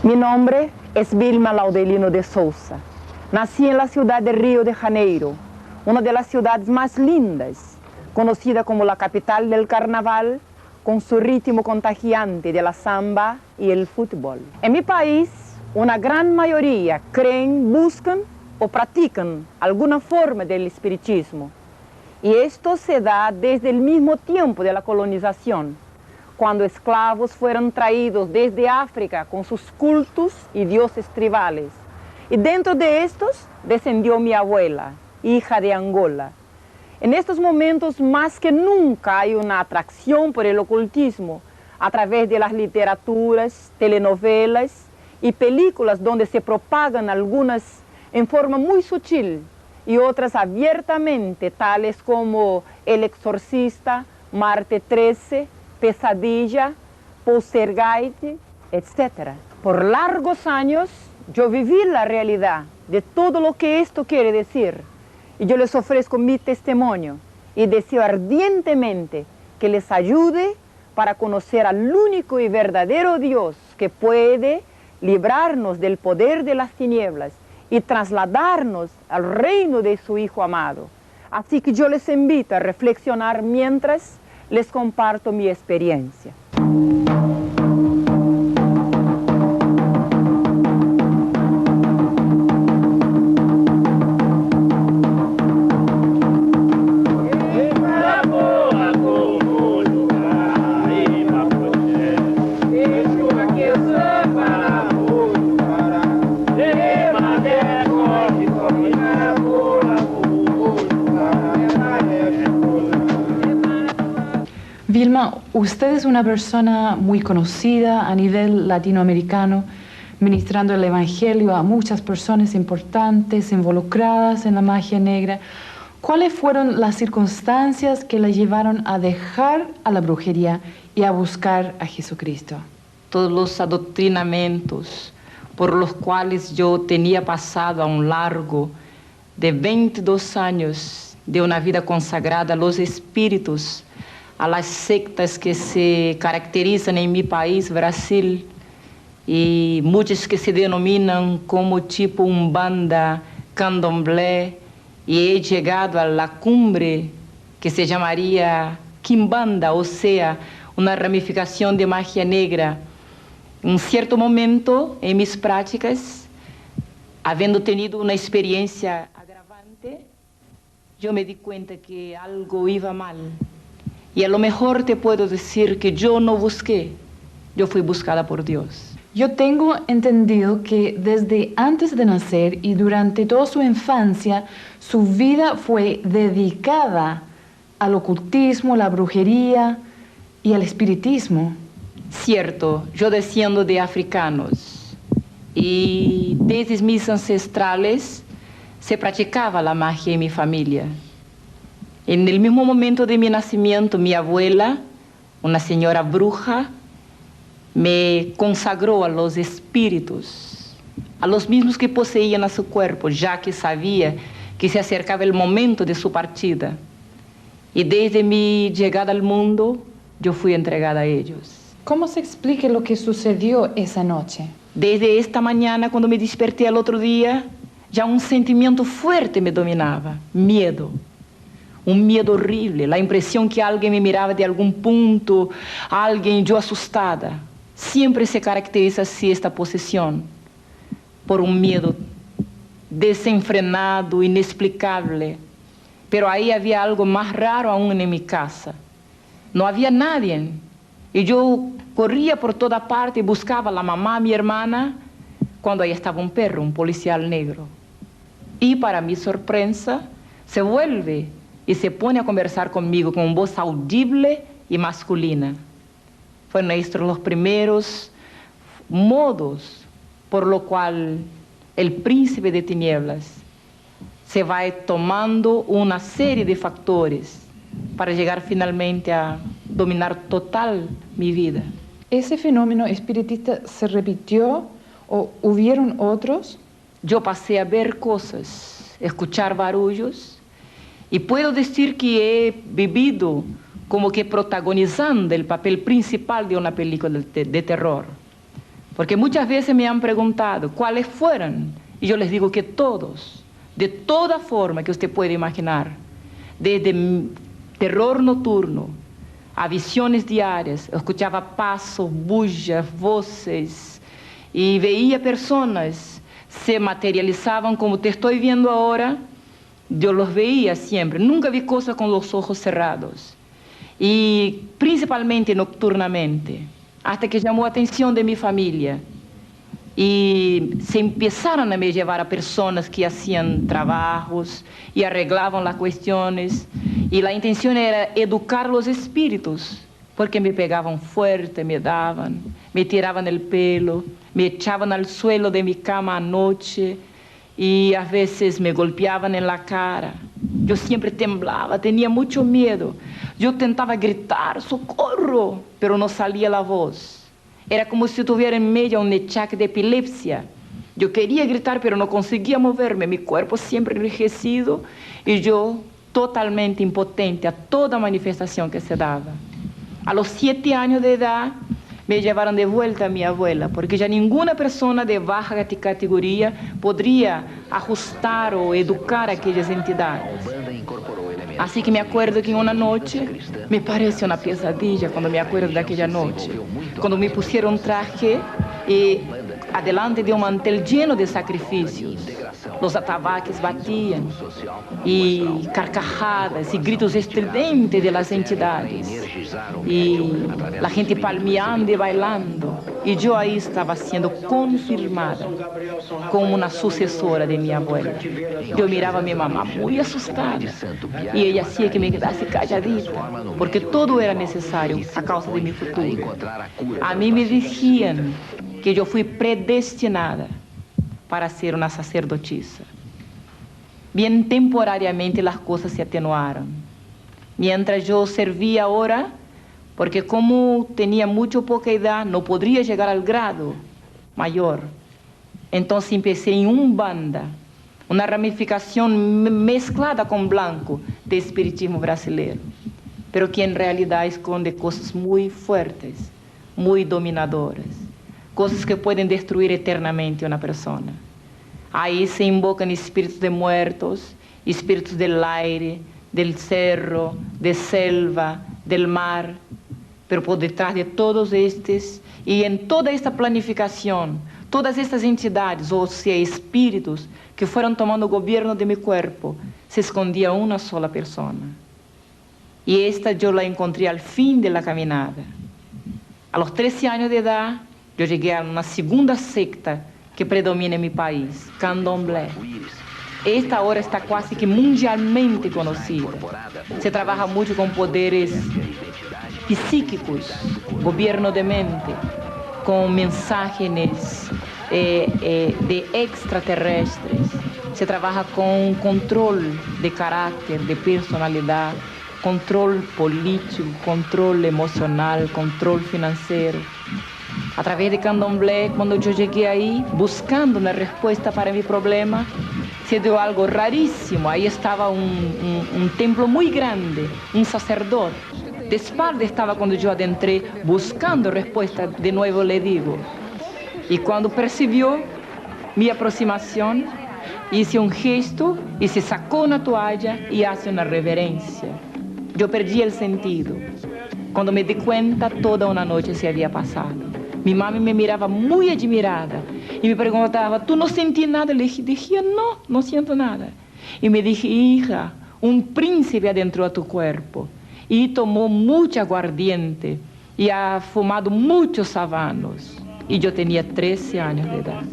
Mi nombre es Vilma Laudelino de Souza. Nací en la ciudad de Río de Janeiro, una de las ciudades más lindas, conocida como la capital del carnaval, con su ritmo contagiante de la samba y el fútbol. En mi país, una gran mayoría creen, buscan o practican alguna forma del espiritismo. Y esto se da desde el mismo tiempo de la colonización, cuando esclavos fueron traídos desde África con sus cultos y dioses tribales. Y dentro de estos descendió mi abuela, hija de Angola. En estos momentos más que nunca hay una atracción por el ocultismo a través de las literaturas, telenovelas y películas donde se propagan algunas en forma muy sutil y otras abiertamente, tales como El Exorcista, Marte 13, Pesadilla, Poltergeist, etc. Por largos años yo viví la realidad de todo lo que esto quiere decir. Y yo les ofrezco mi testimonio y deseo ardientemente que les ayude para conocer al único y verdadero Dios que puede librarnos del poder de las tinieblas y trasladarnos al reino de su Hijo amado. Así que yo les invito a reflexionar mientras les comparto mi experiencia. Vilma, usted es una persona muy conocida a nivel latinoamericano, ministrando el Evangelio a muchas personas importantes involucradas en la magia negra. ¿Cuáles fueron las circunstancias que la llevaron a dejar a la brujería y a buscar a Jesucristo? Todos los adoctrinamientos por los cuales yo tenía pasado a un largo de 22 años de una vida consagrada a los espíritus, a las sectas que se caracterizan en mi país, Brasil, y muchas que se denominan como tipo Umbanda, Candomblé, y he llegado a la cumbre que se llamaría Quimbanda, o sea, una ramificación de magia negra. En un cierto momento en mis prácticas, habiendo tenido una experiencia agravante, yo me di cuenta que algo iba mal. Y a lo mejor te puedo decir que yo no busqué, yo fui buscada por Dios. Yo tengo entendido que desde antes de nacer y durante toda su infancia, su vida fue dedicada al ocultismo, la brujería y al espiritismo. Cierto, yo desciendo de africanos y desde mis ancestrales se practicaba la magia en mi familia. En el mismo momento de mi nacimiento, mi abuela, una señora bruja, me consagró a los espíritus, a los mismos que poseían a su cuerpo, ya que sabía que se acercaba el momento de su partida. Y desde mi llegada al mundo, yo fui entregada a ellos. ¿Cómo se explica lo que sucedió esa noche? Desde esta mañana, cuando me desperté al otro día, ya un sentimiento fuerte me dominaba, miedo. Un miedo horrible, la impresión que alguien me miraba de algún punto, alguien yo asustada. Siempre se caracteriza así esta posesión, por un miedo desenfrenado, inexplicable. Pero ahí había algo más raro aún en mi casa. No había nadie. Y yo corría por toda parte y buscaba a la mamá, a mi hermana, cuando ahí estaba un perro, un policial negro. Y para mi sorpresa, se vuelve y se pone a conversar conmigo con voz audible y masculina. Fueron estos los primeros modos por lo cual el príncipe de tinieblas se va tomando una serie de factores para llegar finalmente a dominar total mi vida. ¿Ese fenómeno espiritista se repitió o hubieron otros? Yo pasé a ver cosas, escuchar barullos, y puedo decir que he vivido como que protagonizando el papel principal de una película de terror. Porque muchas veces me han preguntado cuáles fueron, y yo les digo que todos, de toda forma que usted puede imaginar, desde terror nocturno a visiones diarias, eu escuchaba pasos, bullas, voces, y veía personas se materializaban como te estoy viendo ahora. Yo los veía siempre, nunca vi cosas con los ojos cerrados, y principalmente nocturnamente, hasta que llamó a atención de mi familia, y se empezaron a me llevar a personas que hacían trabajos y arreglaban las cuestiones, y la intención era educar los espíritus, porque me pegaban fuerte, me daban, me tiraban el pelo, me echaban al suelo de mi cama anoche, y a veces me golpeaban en la cara. Yo siempre temblaba, tenía mucho miedo. Yo tentaba gritar, socorro, pero no salía la voz. Era como si tuviera en medio un achaque de epilepsia. Yo quería gritar, pero no conseguía moverme, mi cuerpo siempre enrijecido, y yo totalmente impotente a toda manifestación que se daba. A los 7 años de edad, me llevaron de vuelta a mi abuela, porque ya ninguna persona de baja categoría podría ajustar o educar a aquellas entidades. Así que me acuerdo que en una noche, me parece una pesadilla cuando me acuerdo de aquella noche, cuando me pusieron un traje y adelante de un mantel lleno de sacrificios, los atabaques batían, y carcajadas y gritos estridentes de las entidades, y la gente palmeando y bailando, y yo ahí estaba siendo confirmada como una sucesora de mi abuela. Yo miraba a mi mamá muy asustada, y ella hacía que me quedase calladita, porque todo era necesario a causa de mi futuro. A mí me decían que yo fui predestinada para ser una sacerdotisa. Bien temporariamente las cosas se atenuaron. Mientras yo servía ahora, porque como tenía mucho poca edad, no podría llegar al grado mayor. Entonces empecé en Umbanda, una ramificación mezclada con blanco de espiritismo brasileiro, pero que en realidad esconde cosas muy fuertes, muy dominadoras, cosas que pueden destruir eternamente a una persona. Ahí se invocan espíritus de muertos, espíritus del aire, del cerro, de selva, del mar, pero por detrás de todos estos, y en toda esta planificación, todas estas entidades, o sea, espíritus, que fueron tomando gobierno de mi cuerpo, se escondía una sola persona. Y esta yo la encontré al fin de la caminada. A los 13 años de edad, yo llegué a una segunda secta que predomina en mi país, Candomblé. Esta ahora está casi que mundialmente conocida. Se trabaja mucho con poderes psíquicos, gobierno de mente, con mensajes de extraterrestres. Se trabaja con control de carácter, de personalidad, control político, control emocional, control financiero. A través de Candomblé, cuando yo llegué ahí, buscando una respuesta para mi problema, se dio algo rarísimo. Ahí estaba un templo muy grande, un sacerdote. De espalda estaba cuando yo adentré, buscando respuesta, de nuevo le digo. Y cuando percibió mi aproximación, hice un gesto y se sacó una toalla y hace una reverencia. Yo perdí el sentido. Cuando me di cuenta, toda una noche se había pasado. Mi mamá me miraba muy admirada y me preguntaba, ¿tú no sentí nada? Le dije, no, no siento nada. Y me dije, hija, un príncipe adentró a tu cuerpo y tomó mucha aguardiente y ha fumado muchos habanos. Y yo tenía 13 años de edad.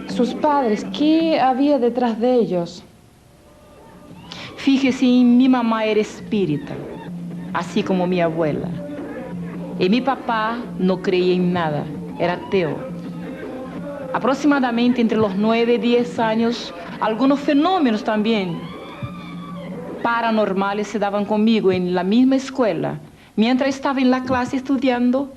Sus padres, ¿qué había detrás de ellos? Fíjese, mi mamá era espírita, así como mi abuela. Y mi papá no creía en nada, era ateo. Aproximadamente entre los 9 y 10 años, algunos fenómenos también paranormales se daban conmigo en la misma escuela. Mientras estaba en la clase estudiando,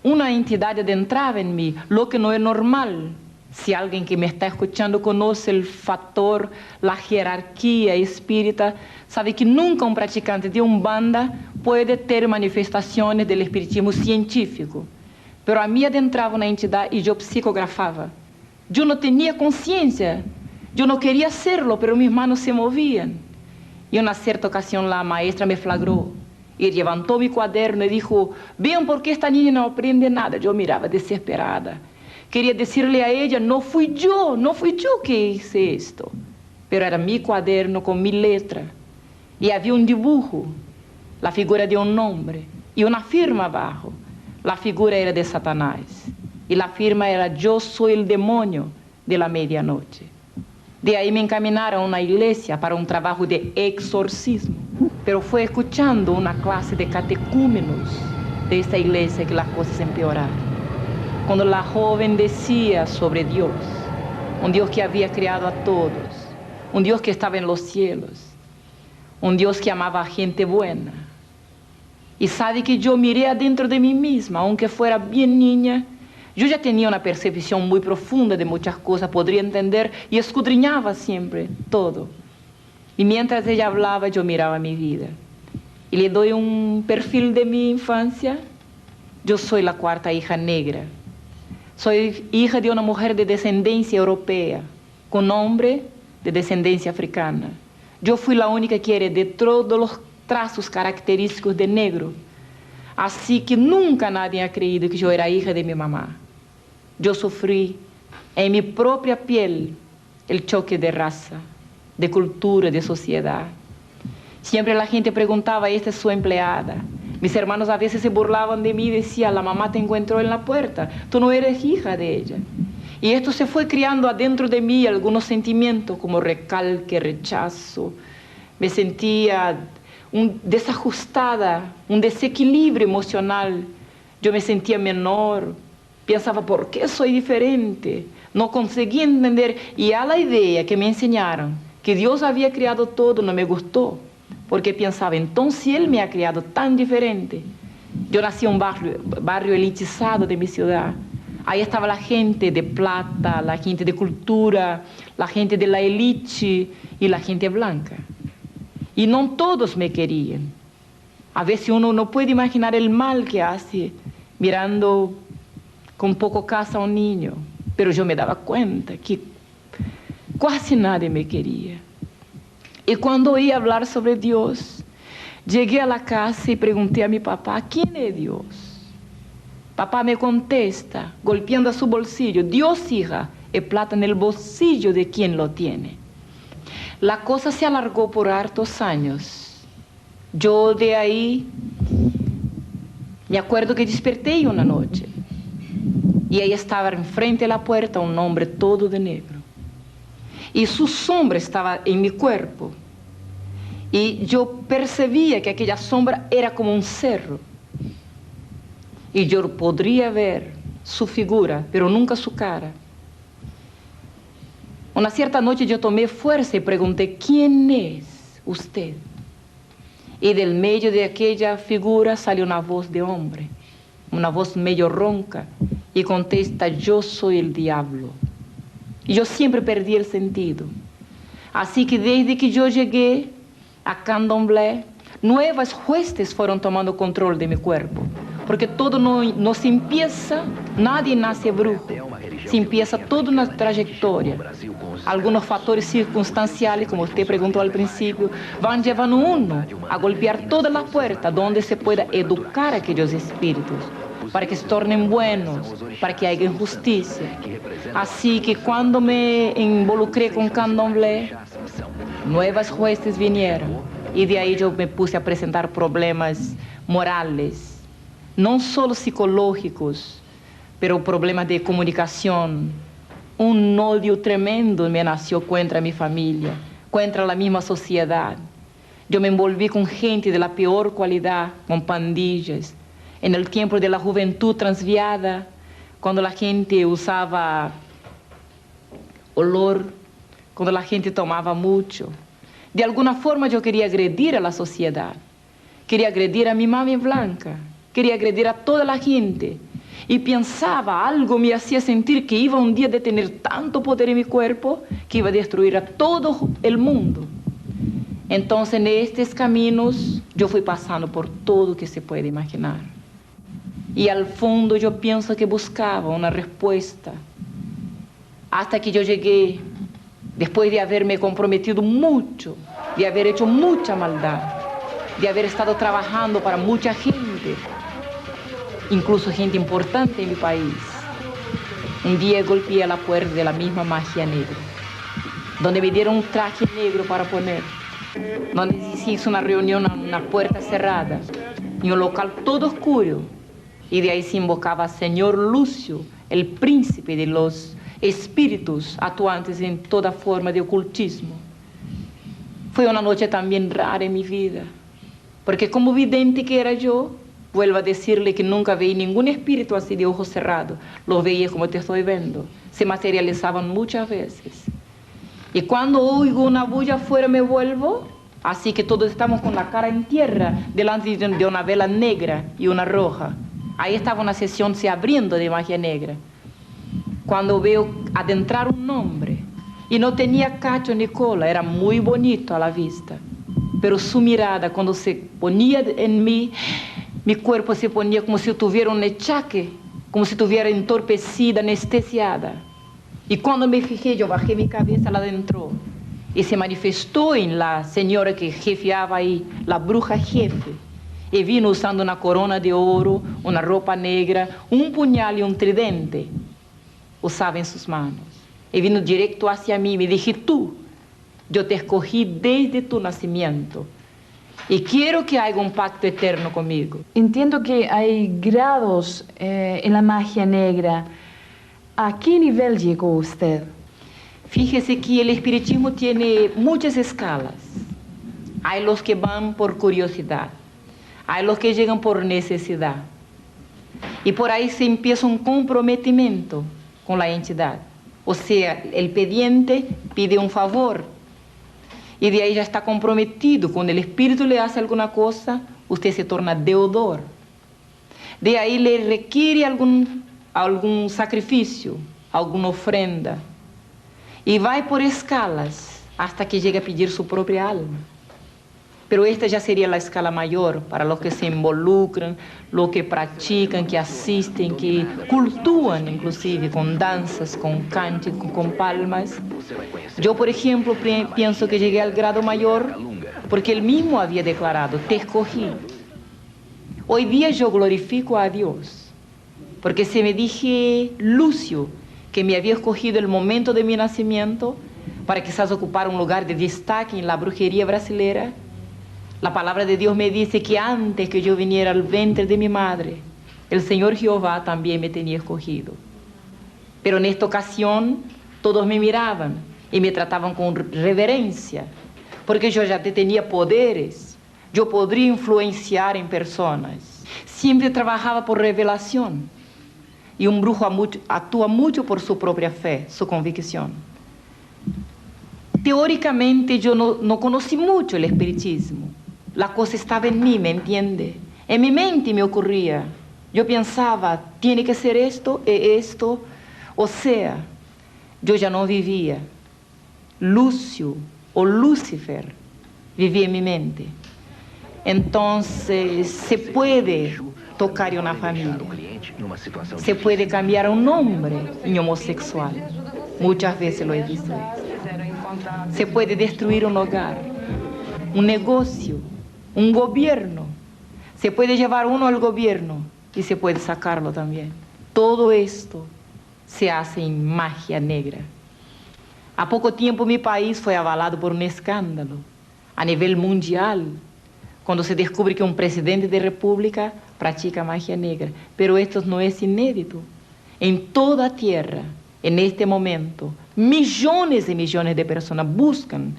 una entidad adentraba en mí, lo que no es normal. Si alguien que me está escuchando conoce el factor, la jerarquía espírita, sabe que nunca un practicante de Umbanda puede ter manifestaciones del espiritismo científico. pero a mí adentraba una entidad y yo psicografaba. Yo no tenía conciencia, yo no quería hacerlo, pero mis manos se movían. Y en una cierta ocasión la maestra me flagró y levantó mi cuaderno y dijo, vean por qué esta niña no aprende nada. Yo miraba desesperada. Quería decirle a ella, no fui yo que hice esto. Pero era mi cuaderno con mi letra. Y había un dibujo, la figura de un hombre, y una firma abajo. La figura era de Satanás. Y la firma era, yo soy el demonio de la medianoche. De ahí me encaminaron a una iglesia para un trabajo de exorcismo. Pero fue escuchando una clase de catecúmenos de esta iglesia que las cosas empeoraron. Cuando la joven decía sobre Dios, un Dios que había creado a todos, un Dios que estaba en los cielos, un Dios que amaba a gente buena. Y sabe que yo miré adentro de mí misma, aunque fuera bien niña, yo ya tenía una percepción muy profunda de muchas cosas, podría entender y escudriñaba siempre todo. Y mientras ella hablaba, yo miraba mi vida. Y le doy un perfil de mi infancia. Yo soy la cuarta hija negra. Soy hija de una mujer de descendencia europea, con hombre de descendencia africana. Yo fui la única que heredé todos los trazos característicos de negro. Así que nunca nadie ha creído que yo era hija de mi mamá. Yo sufrí en mi propia piel el choque de raza, de cultura, de sociedad. Siempre la gente preguntaba, ¿esta es su empleada? Mis hermanos a veces se burlaban de mí y decían, la mamá te encontró en la puerta, tú no eres hija de ella. Y esto se fue criando adentro de mí algunos sentimientos como recalque, rechazo. Me sentía desajustada, un desequilibrio emocional. Yo me sentía menor, pensaba, ¿por qué soy diferente? No conseguía entender. Y a la idea que me enseñaron, que Dios había creado todo, no me gustó. Porque pensaba, entonces Él me ha creado tan diferente. Yo nací en un barrio elitizado de mi ciudad. Ahí estaba la gente de plata, la gente de cultura, la gente de la élite y la gente blanca. Y no todos me querían. A veces uno no puede imaginar el mal que hace mirando con poco casa a un niño. Pero yo me daba cuenta que casi nadie me quería. Y cuando oí hablar sobre Dios, llegué a la casa y pregunté a mi papá, ¿quién es Dios? Papá me contesta, golpeando a su bolsillo, Dios, hija, es plata en el bolsillo de quien lo tiene. La cosa se alargó por hartos años. Yo de ahí me acuerdo que desperté una noche y ahí estaba enfrente de la puerta un hombre todo de negro. Y su sombra estaba en mi cuerpo. Y yo percibía que aquella sombra era como un cerro. Y yo podría ver su figura, pero nunca su cara. Una cierta noche yo tomé fuerza y pregunté, ¿quién es usted? Y del medio de aquella figura salió una voz de hombre, una voz medio ronca, y contesta, yo soy el diablo. Y yo siempre perdí el sentido. Así que desde que yo llegué a Candomblé, nuevas huestes fueron tomando control de mi cuerpo. Porque todo no se empieza, nadie nace brujo. Se empieza toda una trayectoria. Algunos factores circunstanciales, como usted preguntó al principio, van llevando uno a golpear todas las puertas donde se pueda educar a aquellos espíritus, para que se tornen buenos, para que haya justicia. Así que cuando me involucré con Candomblé, nuevas huestes vinieron y de ahí yo me puse a presentar problemas morales, no solo psicológicos, pero problemas de comunicación. Un odio tremendo me nació contra mi familia, contra la misma sociedad. Yo me envolví con gente de la peor cualidad, con pandillas. En el tiempo de la juventud transviada, cuando la gente usaba olor, cuando la gente tomaba mucho. De alguna forma yo quería agredir a la sociedad, quería agredir a mi mami blanca, quería agredir a toda la gente. Y pensaba, algo me hacía sentir que iba un día de tener tanto poder en mi cuerpo que iba a destruir a todo el mundo. Entonces en estos caminos yo fui pasando por todo que se puede imaginar. Y al fondo yo pienso que buscaba una respuesta. Hasta que yo llegué, después de haberme comprometido mucho, de haber hecho mucha maldad, de haber estado trabajando para mucha gente, incluso gente importante en mi país. Un día golpeé a la puerta de la misma magia negra, donde me dieron un traje negro para poner, donde se hizo una reunión a una puerta cerrada, en un local todo oscuro, y de ahí se invocaba al Señor Lúcio, el príncipe de los espíritus actuantes en toda forma de ocultismo. Fue una noche también rara en mi vida, porque como vidente que era yo, vuelvo a decirle que nunca vi ningún espíritu así de ojos cerrados. Los veía como te estoy viendo. Se materializaban muchas veces. Y cuando oigo una bulla afuera me vuelvo, así que todos estamos con la cara en tierra, delante de una vela negra y una roja. Ahí estaba una sesión se abriendo de magia negra. Cuando veo adentrar un hombre, y no tenía cacho ni cola, era muy bonito a la vista. Pero su mirada, cuando se ponía en mí, mi cuerpo se ponía como si tuviera un achaque, como si estuviera entorpecida, anestesiada. Y cuando me fijé, yo bajé mi cabeza, la adentro. Y se manifestó en la señora que jefeaba ahí, la bruja jefe. Y vino usando una corona de oro, una ropa negra, un puñal y un tridente. Usaba en sus manos. Y vino directo hacia mí y me dije, tú, yo te escogí desde tu nacimiento. Y quiero que haya un pacto eterno conmigo. Entiendo que hay grados en la magia negra. ¿A qué nivel llegó usted? Fíjese que el espiritismo tiene muchas escalas. Hay los que van por curiosidad, hay los que llegan por necesidad. Y por ahí se empieza un comprometimiento con la entidad. O sea, el pidiente pide un favor y de ahí ya está comprometido. Cuando el espíritu le hace alguna cosa, usted se torna deudor. De ahí le requiere algún sacrificio, alguna ofrenda. Y va por escalas hasta que llega a pedir su propia alma. Pero esta ya sería la escala mayor para los que se involucran, los que practican, que asisten, que cultúan inclusive con danzas, con cánticos, con palmas. Yo, por ejemplo, pienso que llegué al grado mayor porque él mismo había declarado, te escogí. Hoy día yo glorifico a Dios, porque se me dije Lúcio, que me había escogido el momento de mi nacimiento para quizás ocupar un lugar de destaque en la brujería brasileña. La palabra de Dios me dice que antes que yo viniera al vientre de mi madre, el Señor Jehová también me tenía escogido. Pero en esta ocasión todos me miraban y me trataban con reverencia, porque yo ya tenía poderes, yo podría influenciar en personas. Siempre trabajaba por revelación y un brujo actúa mucho por su propia fe, su convicción. Teóricamente yo no conocí mucho el espiritismo. La cosa estaba en mí, ¿me entiende? En mi mente me ocurría. Yo pensaba, tiene que ser esto e esto. O sea, yo ya no vivía. Lúcio o Lúcifer vivía en mi mente. Entonces, se puede tocar en una familia. Se puede cambiar un hombre en homosexual. Muchas veces lo he visto. Se puede destruir un hogar, un negocio, un gobierno. Se puede llevar uno al gobierno y se puede sacarlo también. Todo esto se hace en magia negra. Há pouco tiempo mi país fue avalado por un escándalo a nivel mundial, cuando se descubre que un presidente de república practica magia negra. Pero esto no es inédito. En toda tierra, en este momento, millones y millones de personas buscan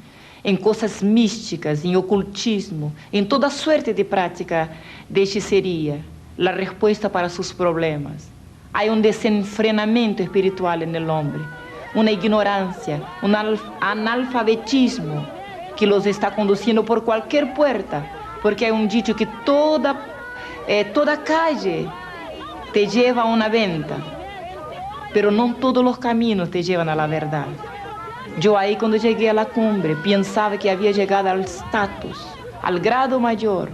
en cosas místicas, en ocultismo, en toda suerte de práctica de hechicería, la respuesta para sus problemas. Hay un desenfrenamiento espiritual en el hombre, una ignorancia, un analfabetismo que los está conduciendo por cualquier puerta, porque hay un dicho que toda calle te lleva a una venta, pero no todos los caminos te llevan a la verdad. Yo ahí cuando llegué a la cumbre pensaba que había llegado al estatus, al grado mayor.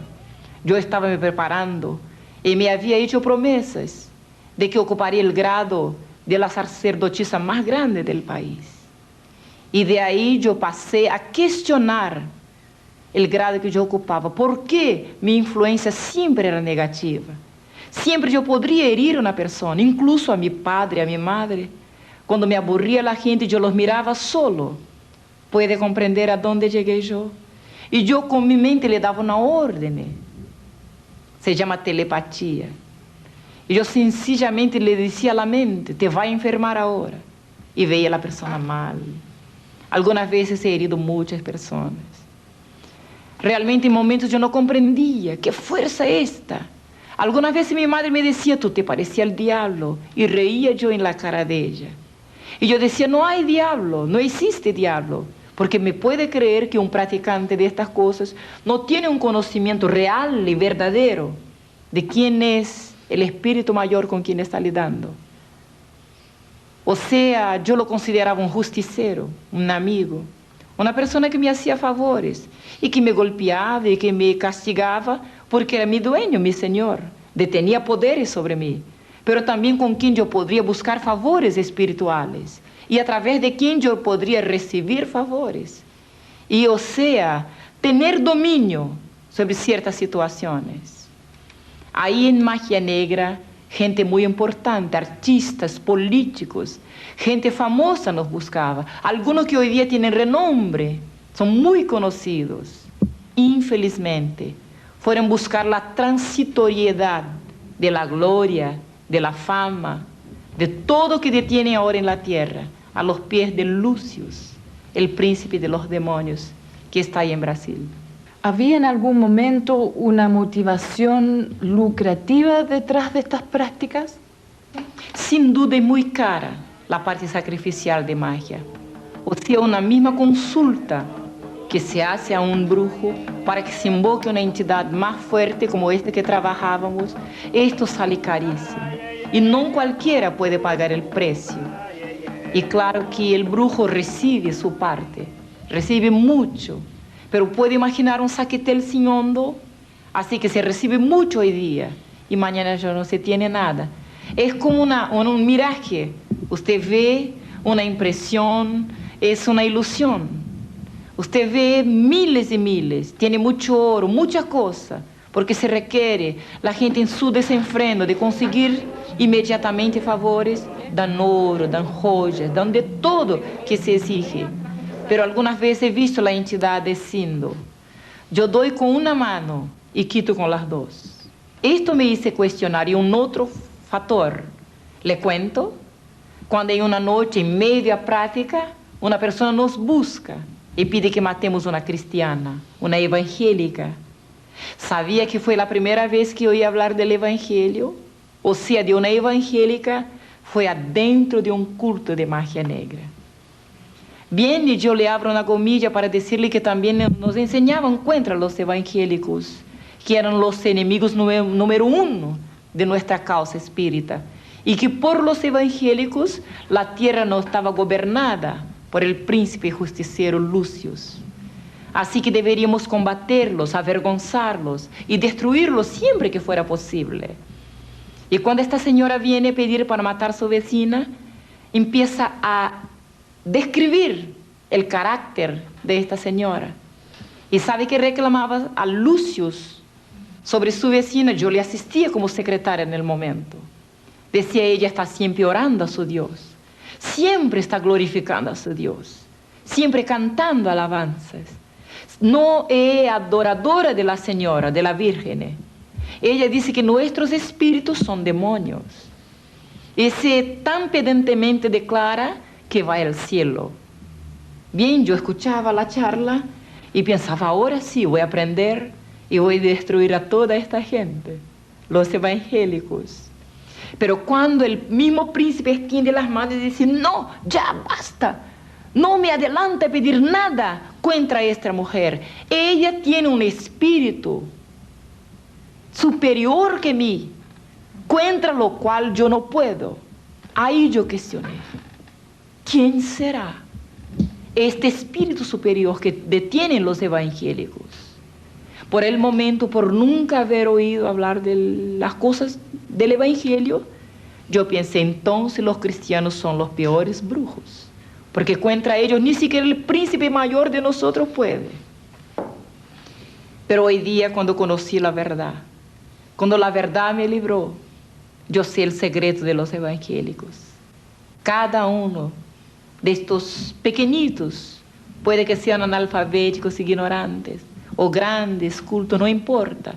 Yo estaba me preparando y me había hecho promesas de que ocuparía el grado de la sacerdotisa más grande del país. Y de ahí yo pasé a cuestionar el grado que yo ocupaba. ¿Por qué mi influencia siempre era negativa? Siempre yo podría herir a una persona, incluso a mi padre, a mi madre. Cuando me aburría la gente, yo los miraba solo. ¿Puede comprender a dónde llegué yo? Y yo con mi mente le daba una orden. Se llama telepatía. Y yo sencillamente le decía a la mente, te va a enfermar ahora. Y veía a la persona mal. Algunas veces he herido muchas personas. Realmente en momentos yo no comprendía qué fuerza esta. Algunas veces mi madre me decía, tú te parecías al diablo. Y reía yo en la cara de ella. Y yo decía, no hay diablo, no existe diablo. Porque me puede creer que un practicante de estas cosas no tiene un conocimiento real y verdadero de quién es el espíritu mayor con quien está lidando. O sea, yo lo consideraba un justicero, un amigo, una persona que me hacía favores y que me golpeaba y que me castigaba porque era mi dueño, mi señor, tenía poderes sobre mí, pero también con quien yo podría buscar favores espirituales y a través de quien yo podría recibir favores. Y o sea, tener dominio sobre ciertas situaciones. Ahí en Magia Negra, gente muy importante, artistas, políticos, gente famosa nos buscaba. Algunos que hoy día tienen renombre, son muy conocidos. Infelizmente, fueron a buscar la transitoriedad de la gloria, de la fama, de todo que detiene ahora en la tierra, a los pies de Lucius, el príncipe de los demonios, que está ahí en Brasil. ¿Había en algún momento una motivación lucrativa detrás de estas prácticas? Sin duda es muy cara la parte sacrificial de magia. O sea, una misma consulta que se hace a un brujo para que se invoque una entidad más fuerte como esta que trabajábamos, esto sale carísimo. Y no cualquiera puede pagar el precio. Y claro que el brujo recibe su parte, recibe mucho. Pero puede imaginar un saquetel sin hondo, así que se recibe mucho hoy día y mañana ya no se tiene nada. Es como un miraje. Usted ve una impresión, es una ilusión. Usted ve miles y miles, tiene mucho oro, mucha cosa, porque se requiere la gente en su desenfreno de conseguir inmediatamente favores, dan oro, dan joyas, dan de todo que se exige. Pero algunas veces he visto la entidad diciendo, yo doy con una mano y quito con las dos. Esto me hizo cuestionar. Y un otro factor, le cuento, cuando en una noche, en media práctica, una persona nos busca y pide que matemos una cristiana, una evangélica. Sabía que fue la primera vez que oí hablar del evangelio, o sea, de una evangélica, fue adentro de un culto de magia negra. Bien, y yo le abro una comilla para decirle que también nos enseñaban contra los evangélicos, que eran los enemigos número uno de nuestra causa espírita, y que por los evangélicos la tierra no estaba gobernada por el príncipe justiciero Lucius. Así que deberíamos combaterlos, avergonzarlos y destruirlos siempre que fuera posible. Y cuando esta señora viene a pedir para matar a su vecina, empieza a describir el carácter de esta señora. Y sabe que reclamaba a Lucius sobre su vecina. Yo le asistía como secretaria en el momento. Decía, ella está siempre orando a su Dios, siempre está glorificando a su Dios, siempre cantando alabanzas. No es adoradora de la señora, de la Virgen. Ella dice que nuestros espíritus son demonios. Y se tan pedantemente declara que va al cielo. Bien, yo escuchaba la charla y pensaba, ahora sí voy a aprender y voy a destruir a toda esta gente, los evangélicos. Pero cuando el mismo príncipe extiende las manos y dice, no, ya basta, no me adelante a pedir nada contra esta mujer. Ella tiene un espíritu superior que mí, contra lo cual yo no puedo. Ahí yo cuestioné. ¿Quién será este espíritu superior que detienen los evangélicos? por el momento, por nunca haber oído hablar de las cosas del Evangelio, yo pensé, entonces los cristianos son los peores brujos, porque contra ellos ni siquiera el príncipe mayor de nosotros puede. Pero hoy día, cuando conocí la verdad, cuando la verdad me libró, yo sé el secreto de los evangélicos. Cada uno de estos pequeñitos, puede que sean analfabéticos, ignorantes, o grandes, cultos, no importa,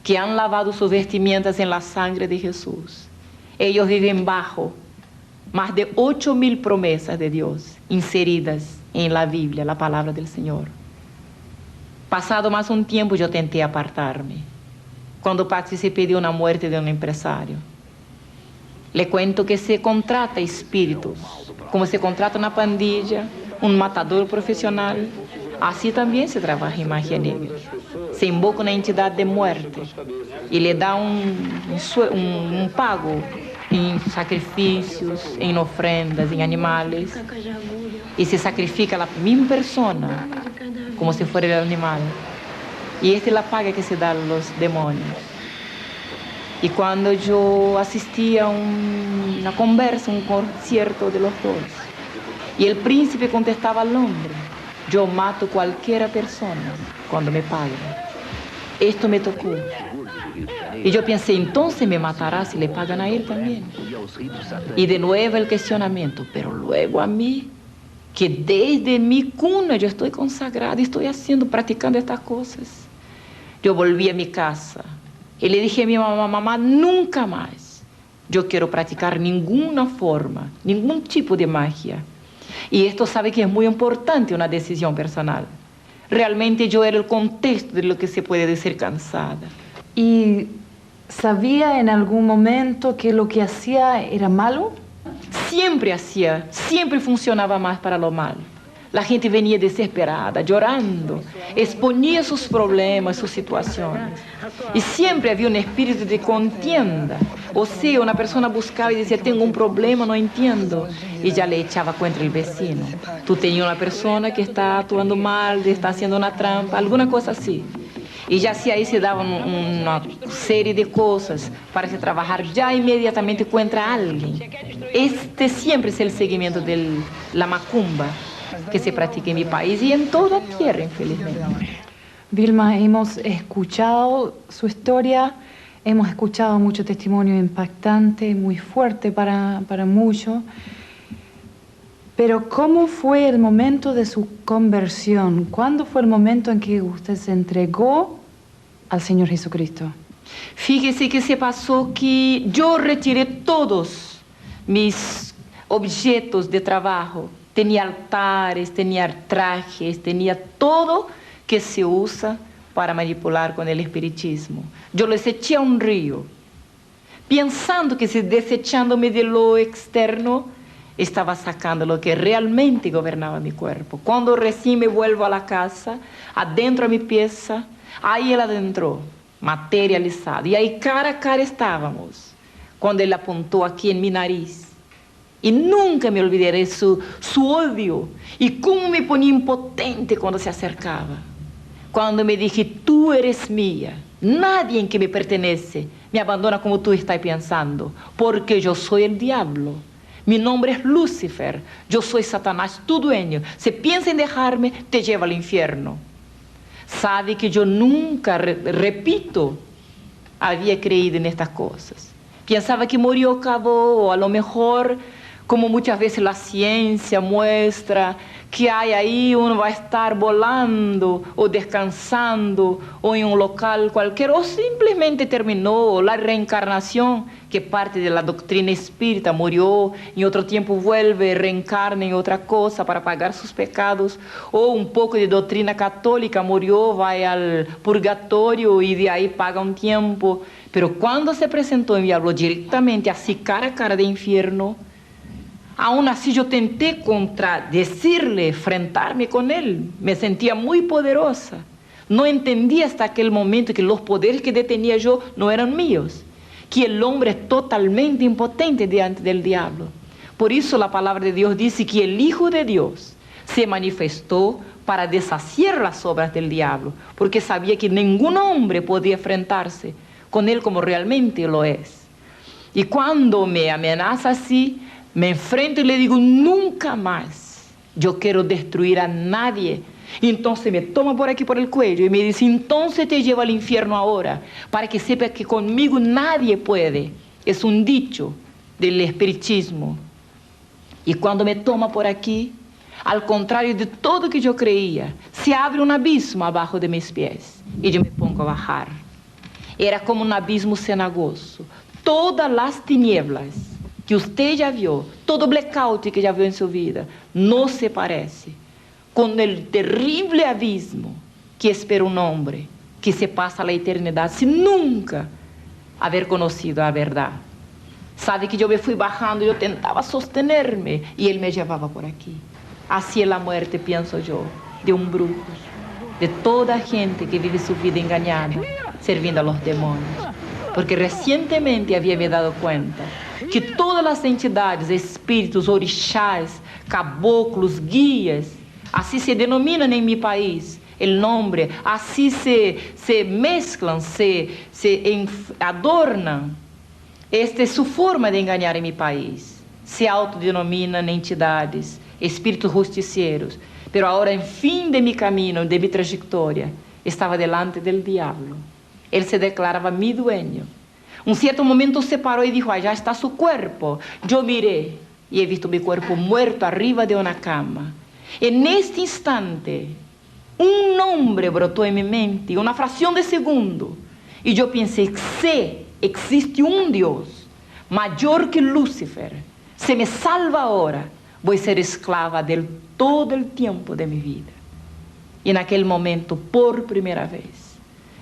que han lavado sus vestimentas en la sangre de Jesús. Ellos viven bajo más de 8.000 promesas de Dios inseridas en la Biblia, la palabra del Señor. Pasado más un tiempo, yo tenté apartarme, cuando participé de una muerte de un empresario. Le cuento que se contrata espíritus, como se contrata una pandilla, un matador profesional. Así también se trabaja en magia negra. Se invoca una entidad de muerte y le da un pago en sacrificios, en ofrendas, en animales. Y se sacrifica a la misma persona, como si fuera el animal. Y esta es la paga que se da a los demonios. Y cuando yo asistía a una conversa, un concierto de los dos, y el príncipe contestaba al hombre, yo mato cualquier persona cuando me pagan. Esto me tocó. Y yo pensé, entonces me matará si le pagan a él también. Y de nuevo el cuestionamiento, pero luego a mí, que desde mi cuna yo estoy consagrada, estoy practicando estas cosas. Yo volví a mi casa y le dije a mi mamá, mamá, nunca más yo quiero practicar ninguna forma, ningún tipo de magia. Y esto sabe que es muy importante, una decisión personal. Realmente yo era el contexto de lo que se puede decir cansada. ¿Y sabía en algún momento que lo que hacía era malo? Siempre funcionaba más para lo malo. La gente venía desesperada, llorando, exponía sus problemas, sus situaciones. Y siempre había un espíritu de contienda. O sea, una persona buscaba y decía, tengo un problema, no entiendo. Y ya le echaba contra el vecino. Tú tenías una persona que está actuando mal, está haciendo una trampa, alguna cosa así. Y ya si ahí se daban una serie de cosas para se trabajar ya inmediatamente contra alguien. Este siempre es el seguimiento de la macumba que se practica en mi país y en toda tierra, infelizmente. Vilma, hemos escuchado su historia, hemos escuchado mucho testimonio impactante, muy fuerte para muchos. Pero ¿cómo fue el momento de su conversión? ¿Cuándo fue el momento en que usted se entregó al Señor Jesucristo? Fíjese que se pasó que yo retiré todos mis objetos de trabajo. Tenía altares, tenía trajes, tenía todo que se usa para manipular con el espiritismo. Yo los eché a un río, pensando que desechándome de lo externo, estaba sacando lo que realmente gobernaba mi cuerpo. Cuando recién me vuelvo a la casa, adentro a mi pieza, ahí él adentró, materializado. Y ahí cara a cara estábamos, cuando él apuntó aquí en mi nariz. Y nunca me olvidaré su odio y cómo me ponía impotente cuando se acercaba. Cuando me dije, tú eres mía, nadie en que me pertenece me abandona como tú estás pensando, porque yo soy el diablo. Mi nombre es Lucifer, yo soy Satanás, tu dueño. Si piensas en dejarme, te lleva al infierno. Sabe que yo nunca, repito, había creído en estas cosas. Pensaba que murió, acabó, o a lo mejor, como muchas veces la ciencia muestra, que hay ahí uno va a estar volando o descansando o en un local cualquier, o simplemente terminó la reencarnación, que parte de la doctrina espírita, murió, en otro tiempo vuelve, reencarna en otra cosa para pagar sus pecados, o un poco de doctrina católica, murió, va al purgatorio y de ahí paga un tiempo. Pero cuando se presentó y me habló directamente así cara a cara de infierno, aún así yo tenté contradecirle, enfrentarme con él. Me sentía muy poderosa. No entendía hasta aquel momento que los poderes que detenía yo no eran míos, que el hombre es totalmente impotente diante del diablo. Por eso la palabra de Dios dice que el Hijo de Dios se manifestó para deshacer las obras del diablo, porque sabía que ningún hombre podía enfrentarse con él como realmente lo es. Y cuando me amenaza así, me enfrento y le digo, nunca más yo quiero destruir a nadie. Y entonces me toma por aquí por el cuello y me dice, entonces te llevo al infierno ahora, para que sepas que conmigo nadie puede. Es un dicho del espiritismo. Y cuando me toma por aquí, al contrario de todo que yo creía, se abre un abismo abajo de mis pies y yo me pongo a bajar. Era como un abismo cenagoso. Todas las tinieblas que usted ya vio, todo blackout que ya vio en su vida, no se parece con el terrible abismo que espera un hombre que se pasa la eternidad sin nunca haber conocido a verdad. Sabe que yo me fui bajando, yo tentaba sostenerme y él me llevaba por aquí. Así es la muerte, pienso yo, de un brujo, de toda gente que vive su vida engañada, sirviendo a los demonios. Porque recientemente había me dado cuenta que todas las entidades, espíritus, orixás, caboclos, guías, así se denominan en mi país el nombre, así se mezclan, se adornan. Esta es su forma de engañar en mi país. Se autodenominan entidades, espíritus justicieros. Pero ahora, en fin de mi camino, de mi trayectoria, estaba delante del diablo. Él se declaraba mi dueño. Un cierto momento se paró y dijo, allá está su cuerpo. Yo miré y he visto mi cuerpo muerto arriba de una cama. En este instante, un nombre brotó en mi mente, una fracción de segundo. Y yo pensé, sé, existe un Dios mayor que Lucifer. Se me salva ahora, voy a ser esclava de él todo el tiempo de mi vida. Y en aquel momento, por primera vez,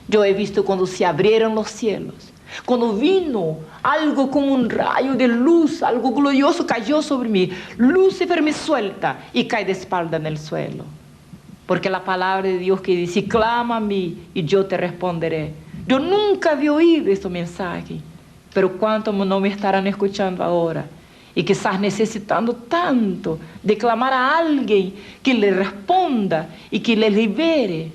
yo he visto cuando se abrieron los cielos, cuando vino algo como un rayo de luz, algo glorioso cayó sobre mí. Lucifer me suelta y cae de espalda en el suelo. Porque la palabra de Dios que dice, clama a mí y yo te responderé. Yo nunca había oído este mensaje, pero cuántos no me estarán escuchando ahora y quizás necesitando tanto de clamar a alguien que le responda y que le libere.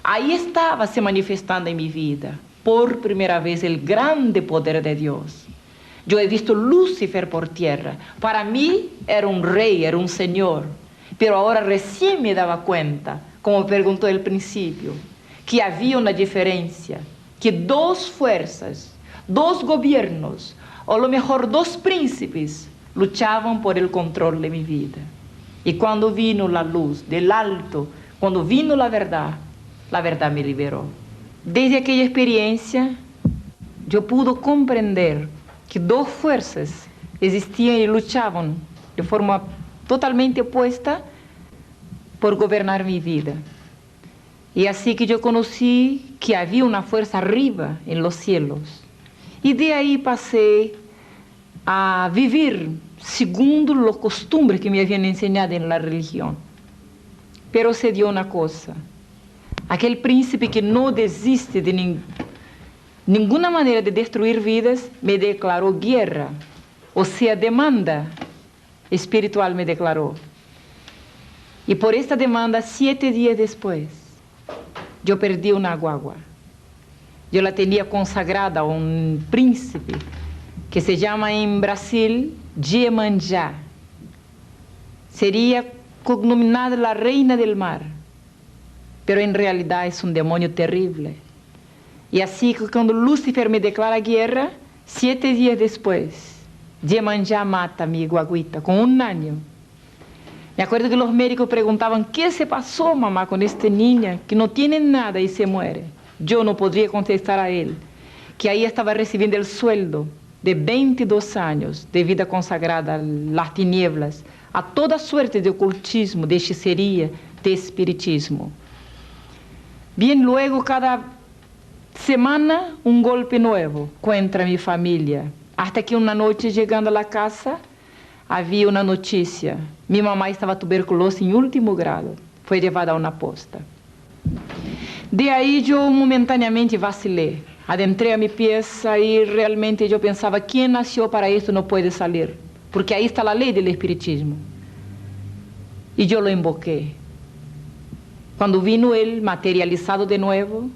Ahí estaba se manifestando en mi vida, por primera vez, el grande poder de Dios. Yo he visto Lucifer por tierra. Para mí era un rey, era un señor. Pero ahora recién me daba cuenta, como preguntó al principio, que había una diferencia, que dos fuerzas, dos gobiernos, o a lo mejor dos príncipes, luchaban por el control de mi vida. Y cuando vino la luz del alto, cuando vino la verdad me liberó. Desde aquella experiencia, yo pude comprender que dos fuerzas existían y luchaban de forma totalmente opuesta por gobernar mi vida. Y así que yo conocí que había una fuerza arriba en los cielos. Y de ahí pasé a vivir segundo las costumbres que me habían enseñado en la religión. Pero se dio una cosa. Aquel príncipe que no desiste de ninguna manera de destruir vidas, me declaró guerra. O sea, demanda espiritual me declaró. Y por esta demanda, 7 días después, yo perdí una guagua. Yo la tenía consagrada a un príncipe que se llama en Brasil Iemanjá. Sería cognominada la reina del mar, pero en realidad es un demonio terrible. Y así que cuando Lucifer me declara guerra, 7 días después, Iemanjá mata a mi guaguita con 1 año. Me acuerdo que los médicos preguntaban, ¿qué se pasó, mamá, con esta niña que no tiene nada y se muere? Yo no podría contestar a él que ahí estaba recibiendo el sueldo de 22 años de vida consagrada a las tinieblas, a toda suerte de ocultismo, de hechicería, de espiritismo. Bien, luego cada semana un golpe nuevo contra mi familia, hasta que una noche llegando a la casa había una noticia. Mi mamá estaba tuberculosa en último grado, fue llevada a una posta. De ahí yo momentáneamente vacilé, adentré a mi pieza y realmente yo pensaba, ¿quién nació para esto no puede salir? Porque ahí está la ley del espiritismo. y yo lo invoqué. Cuando vino él materializado de nuevo,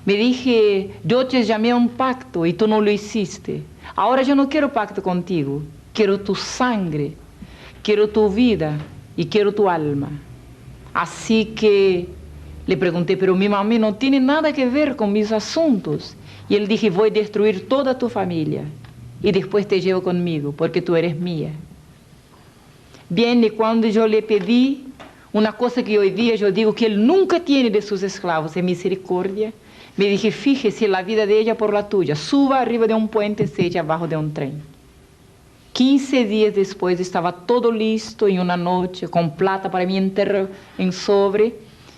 me dije, yo te llamé a un pacto y tú no lo hiciste. Ahora yo no quiero pacto contigo, quiero tu sangre, quiero tu vida y quiero tu alma. Así que le pregunté, pero mi mamá no tiene nada que ver con mis asuntos. Y él dije, voy a destruir toda tu familia y después te llevo conmigo porque tú eres mía. Bien, y cuando yo le pedí una cosa que hoy día yo digo que él nunca tiene de sus esclavos, es misericordia, me dije, fíjese la vida de ella por la tuya, suba arriba de un puente, se echa abajo de un tren. 15 días después estaba todo listo en una noche, con plata para mi entierro en sobre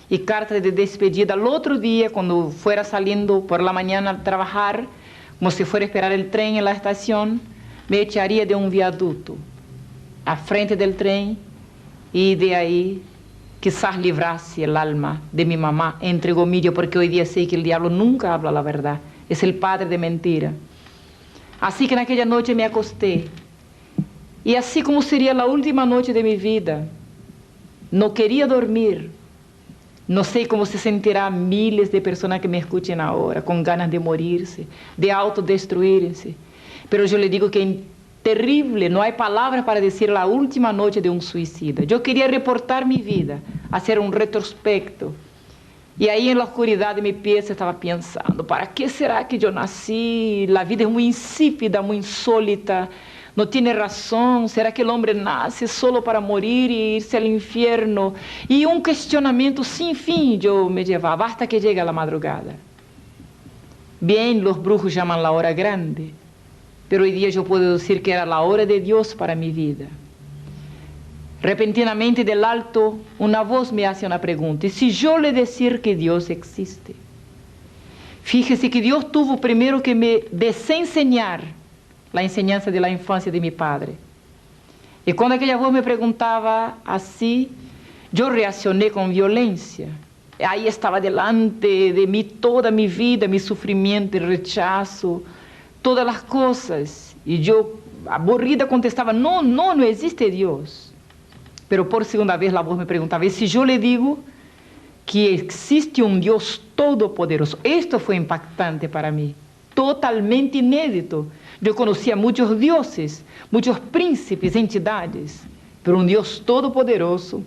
y carta de despedida. Al otro día, cuando fuera saliendo por la mañana a trabajar, como si fuera a esperar el tren en la estación, me echaría de un viaducto a frente del tren y de ahí quizás librase el alma de mi mamá, entre comillas, porque hoy día sé que el diablo nunca habla la verdad, es el padre de mentira. Así que en aquella noche me acosté, y así como sería la última noche de mi vida, no quería dormir. No sé cómo se sentirán miles de personas que me escuchen ahora, con ganas de morirse, de autodestruirse, pero yo le digo que terrible, no hay palabras para decir la última noche de un suicida. Yo quería reportar mi vida, hacer un retrospecto. Y ahí en la oscuridad de mi pieza estaba pensando, ¿para qué será que yo nací? La vida es muy insípida, muy insólita, no tiene razón. ¿Será que el hombre nace solo para morir y irse al infierno? Y un cuestionamiento sin fin yo me llevaba hasta que llega la madrugada. Bien, los brujos llaman la hora grande, pero hoy día yo puedo decir que era la hora de Dios para mi vida. Repentinamente del alto, una voz me hace una pregunta. ¿Y si yo le decir que Dios existe? Fíjese que Dios tuvo primero que me desenseñar la enseñanza de la infancia de mi padre. Y cuando aquella voz me preguntaba así, yo reaccioné con violencia. Ahí estaba delante de mí toda mi vida, mi sufrimiento, el rechazo, todas las cosas, y yo aburrida contestaba, no existe Dios. Pero por segunda vez la voz me preguntaba, ¿y si yo le digo que existe un Dios todopoderoso? Esto fue impactante para mí, totalmente inédito. Yo conocía muchos dioses, muchos príncipes, entidades, pero un Dios todopoderoso.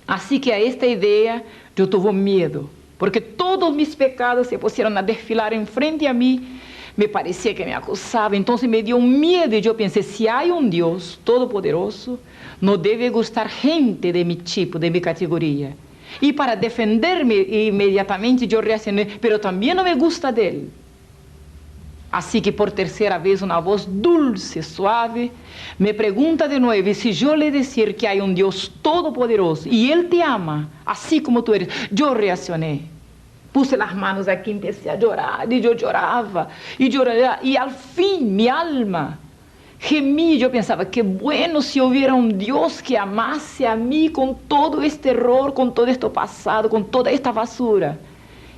Así que a esta idea yo tuve miedo, porque todos mis pecados se pusieron a desfilar enfrente a mí. Me parecía que me acusaba, entonces me dio un miedo y yo pensé, si hay un Dios todopoderoso, no debe gustar gente de mi tipo, de mi categoría. Y para defenderme inmediatamente yo reaccioné, pero también no me gusta de él. Así que por tercera vez una voz dulce, suave, me pregunta de nuevo, y si yo le decir que hay un Dios todopoderoso y Él te ama, así como tú eres, yo reaccioné. Puse las manos aquí, empecé a llorar, y yo lloraba, y al fin mi alma gemí. Yo pensaba, qué bueno si hubiera un Dios que amase a mí con todo este error, con todo esto pasado, con toda esta basura.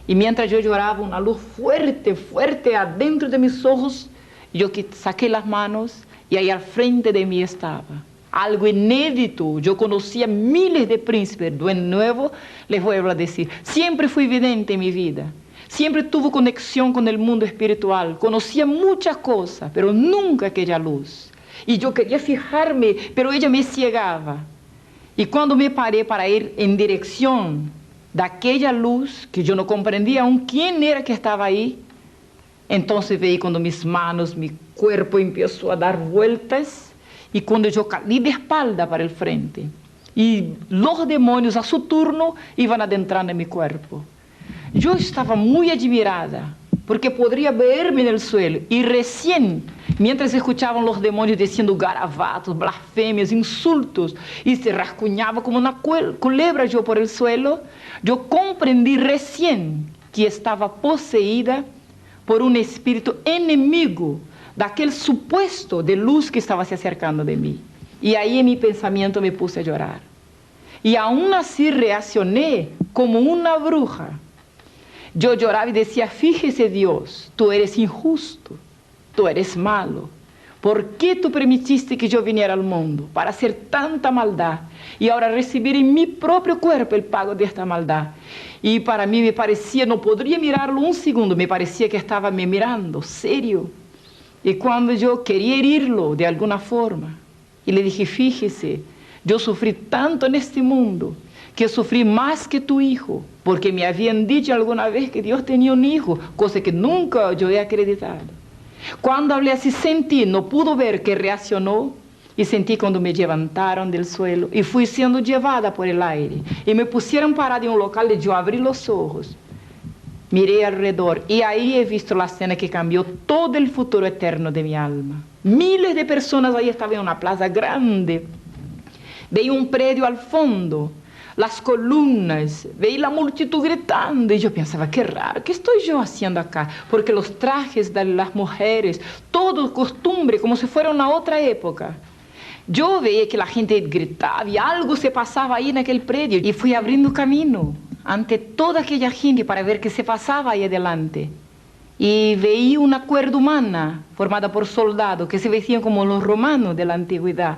Y mientras yo lloraba, una luz fuerte, fuerte adentro de mis ojos, yo saqué las manos y ahí al frente de mí estaba algo inédito. Yo conocía miles de príncipes. De nuevo les voy a decir, siempre fui vidente en mi vida, siempre tuve conexión con el mundo espiritual, conocía muchas cosas, pero nunca aquella luz. Y yo quería fijarme, pero ella me ciegaba. Y cuando me paré para ir en dirección de aquella luz, que yo no comprendía aún quién era que estaba ahí, entonces veí cuando mis manos, mi cuerpo empezó a dar vueltas, y cuando yo caí de espalda para el frente, y los demonios a su turno iban adentrando en mi cuerpo. Yo estaba muy admirada, porque podría verme en el suelo, y recién, mientras escuchaban los demonios diciendo garabatos, blasfemias, insultos, y se rascuñaba como una culebra yo por el suelo, yo comprendí recién que estaba poseída por un espíritu enemigo de aquel supuesto de luz que estaba se acercando de mí. Y ahí en mi pensamiento me puse a llorar. Y aún así reaccioné como una bruja. Yo lloraba y decía, fíjese Dios, tú eres injusto, tú eres malo, ¿Por qué tú permitiste que yo viniera al mundo para hacer tanta maldad y ahora recibir en mi propio cuerpo el pago de esta maldad? Y para mí me parecía, no podría mirarlo un segundo, me parecía que estaba me mirando, serio. Y cuando yo quería herirlo de alguna forma, y le dije, fíjese, yo sufrí tanto en este mundo, que sufrí más que tu hijo, porque me habían dicho alguna vez que Dios tenía un hijo, cosa que nunca yo he acreditado. Cuando hablé así sentí, no pudo ver que reaccionó, y sentí cuando me levantaron del suelo y fui siendo llevada por el aire y me pusieron parada en un local y yo abrí los ojos, miré alrededor y ahí he visto la escena que cambió todo el futuro eterno de mi alma. Miles de personas ahí estaban en una plaza grande, veía un predio al fondo, las columnas, veía la multitud gritando y yo pensaba, qué raro, ¿qué estoy yo haciendo acá? Porque los trajes de las mujeres, todo costumbre, como si fuera una otra época. Yo veía que la gente gritaba y algo se pasaba ahí en aquel predio y fui abriendo camino ante toda aquella gente para ver qué se pasaba ahí adelante. Y veía una cuerda humana formada por soldados que se vestían como los romanos de la antigüedad.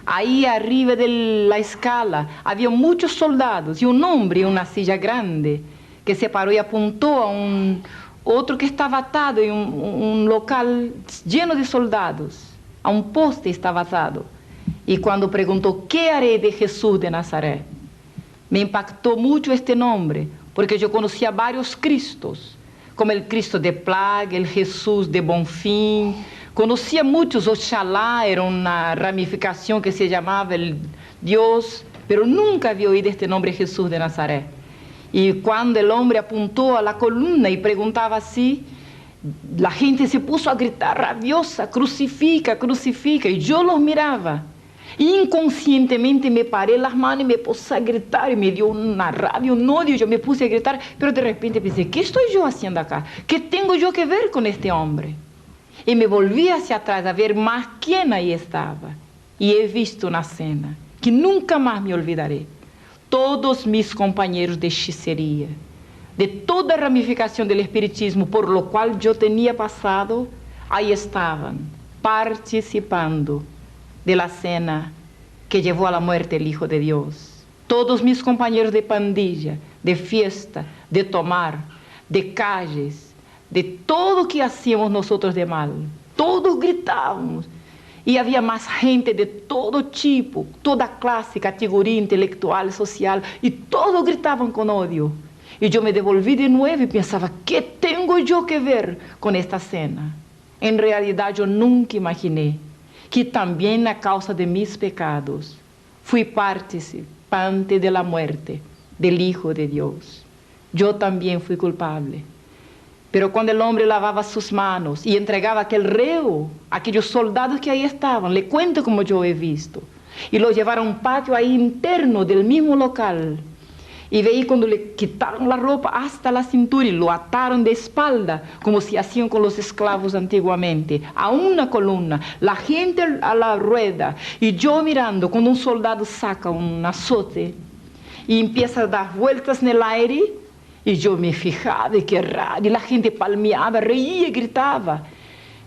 Ahí arriba de la escala había muchos soldados y un hombre en una silla grande que se paró y apuntó a otro que estaba atado en un local lleno de soldados. A un poste estaba atado. Y cuando preguntó, ¿qué haré de Jesús de Nazaret? Me impactó mucho este nombre, porque yo conocía varios Cristos, como el Cristo de Plaga, el Jesús de Bonfim. Conocía muchos, Oxalá era una ramificación que se llamaba el Dios, pero nunca había oído este nombre Jesús de Nazaret. Y cuando el hombre apuntó a la columna y preguntaba así, la gente se puso a gritar rabiosa, crucifica, crucifica, y yo los miraba. Inconscientemente me paré las manos y me puse a gritar, y me dio una rabia, un odio, yo me puse a gritar, pero de repente pensé, ¿qué estoy yo haciendo acá? ¿Qué tengo yo que ver con este hombre? Y me volví hacia atrás a ver más quién ahí estaba, y he visto una escena que nunca más me olvidaré. Todos mis compañeros de hechicería, de toda ramificación del espiritismo por lo cual yo tenía pasado, ahí estaban, participando de la cena que llevó a la muerte el Hijo de Dios. Todos mis compañeros de pandilla, de fiesta, de tomar, de calles, de todo que hacíamos nosotros de mal, todos gritábamos. Y había más gente de todo tipo, toda clase, categoría intelectual, social, y todos gritaban con odio. Y yo me devolví de nuevo y pensaba, ¿qué tengo yo que ver con esta cena? En realidad yo nunca imaginé que también a causa de mis pecados fui participante de la muerte del Hijo de Dios. Yo también fui culpable. Pero cuando el hombre lavaba sus manos y entregaba aquel reo, aquellos soldados que ahí estaban, le cuento como yo he visto, y lo llevaron a un patio ahí interno del mismo local, y veí cuando le quitaron la ropa hasta la cintura y lo ataron de espalda, como se hacían con los esclavos antiguamente, a una columna, la gente a la rueda, y yo mirando cuando un soldado saca un azote y empieza a dar vueltas en el aire, y yo me fijaba, qué raro, y la gente palmeaba, reía y gritaba.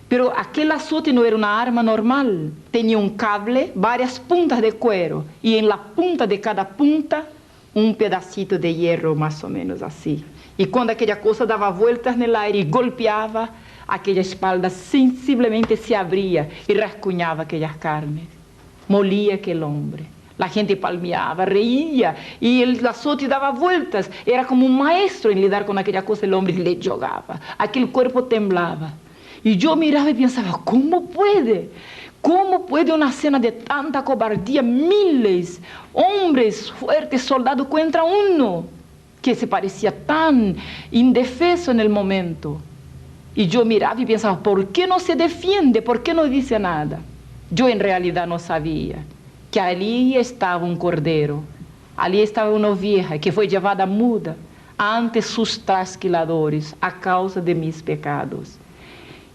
Pero aquel azote no era una arma normal, tenía un cable, varias puntas de cuero, y en la punta de cada punta, un pedacito de hierro más o menos así. Y cuando aquella cosa daba vueltas en el aire y golpeaba, aquella espalda sensiblemente se abría y rasguñaba aquellas carnes. Molía aquel hombre. La gente palmeaba, reía, y el azote daba vueltas. Era como un maestro en lidar con aquella cosa, el hombre le jugaba. Aquel cuerpo temblaba. Y yo miraba y pensaba, ¿cómo puede? ¿Cómo puede una escena de tanta cobardía? Miles, hombres fuertes, soldados contra uno, que se parecía tan indefenso en el momento. Y yo miraba y pensaba, ¿por qué no se defiende? ¿Por qué no dice nada? Yo en realidad no sabía que allí estaba un cordero, allí estaba una oveja que fue llevada muda ante sus trasquiladores a causa de mis pecados.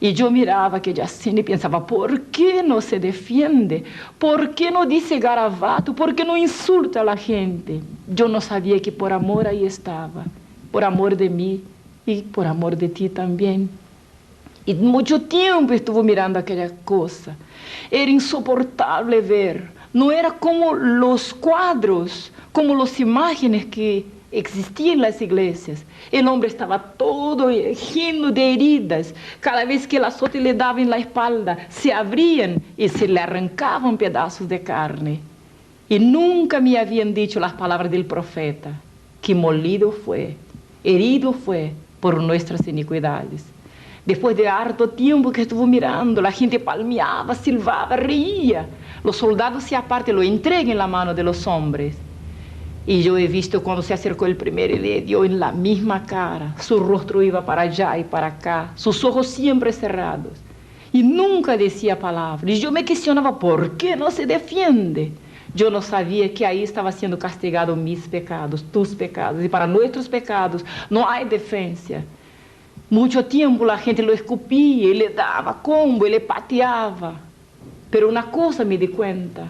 Y yo miraba aquella escena y pensaba, ¿por qué no se defiende? ¿Por qué no dice garabato? ¿Por qué no insulta a la gente? Yo no sabía que por amor ahí estaba, por amor de mí y por amor de ti también. Y mucho tiempo estuvo mirando aquella cosa. Era insoportable ver. No era como los cuadros, como las imágenes que existían en las iglesias. El hombre estaba todo lleno de heridas. Cada vez que el azote le daba en la espalda, se abrían y se le arrancaban pedazos de carne. Y nunca me habían dicho las palabras del profeta, que molido fue, herido fue por nuestras iniquidades. Después de harto tiempo que estuvo mirando, la gente palmeaba, silbaba, reía. Los soldados se apartan, lo entregan en la mano de los hombres. Y yo he visto cuando se acercó el primero y le dio en la misma cara. Su rostro iba para allá y para acá, sus ojos siempre cerrados. Y nunca decía palabra. Y yo me cuestionaba, ¿por qué no se defiende? Yo no sabía que ahí estaba siendo castigado mis pecados, tus pecados. Y para nuestros pecados no hay defensa. Mucho tiempo la gente lo escupía y le daba combo y le pateaba. Pero una cosa me di cuenta,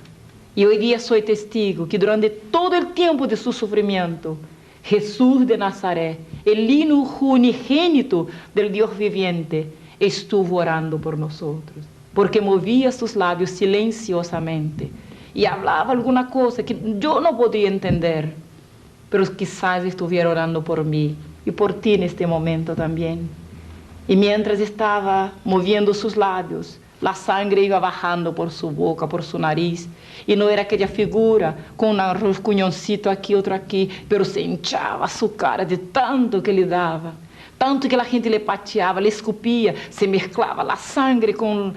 y hoy día soy testigo, que durante todo el tiempo de su sufrimiento, Jesús de Nazaret, el Hijo unigénito del Dios viviente, estuvo orando por nosotros, porque movía sus labios silenciosamente y hablaba alguna cosa que yo no podía entender, pero quizás estuviera orando por mí y por ti en este momento también. Y mientras estaba moviendo sus labios, la sangre iba bajando por su boca, por su nariz, y no era aquella figura con un rascuñoncito aquí, otro aquí, pero se hinchaba su cara de tanto que le daba, tanto que la gente le pateaba, le escupía, se mezclaba la sangre con